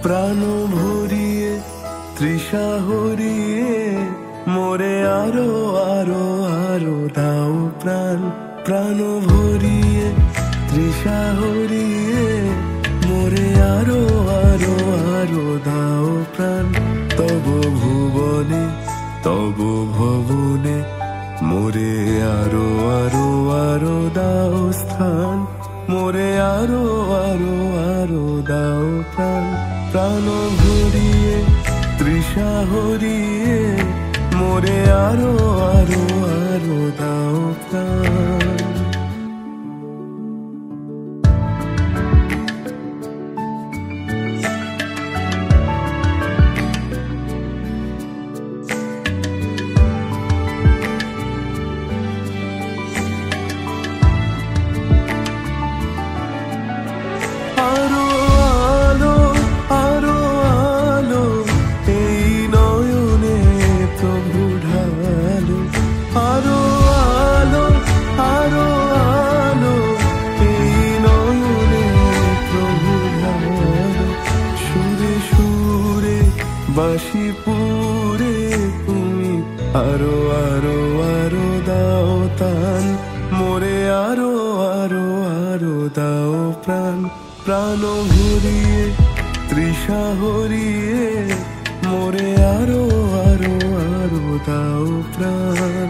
প্রাণ ভরিয়ে তৃষা হরিয়ে মোরে আরো আরো আরো দাও প্রাণ। প্রাণ ভরিয়ে তৃষা হরিয়ে মোরে আরো আরো আরো দাও প্রাণ। তব ভুবনে তব ভবনে মোরে আরো আরো আরো দাও স্থান। মোরে আরো আরো আরো দাও প্রাণ। প্রাণ ভরিয়ে তৃষা হরিয়ে মোরে আরো আরো আরো দাও প্রাণ। আরো আলো আরো আলো এই নয়নে প্রভু ঢালো। আরো আলো আরো আলো এই নয়নে প্রভু ঢালো। সুরে সুরে বাঁশি পুরে তুমি আরো আরো আরো দাও তান। মোরে আরো আরো আরো দাও প্রাণ। প্রাণ ভরিয়ে তৃষা হরিয়ে মোরে আরো আরো আরো দাও প্রাণ।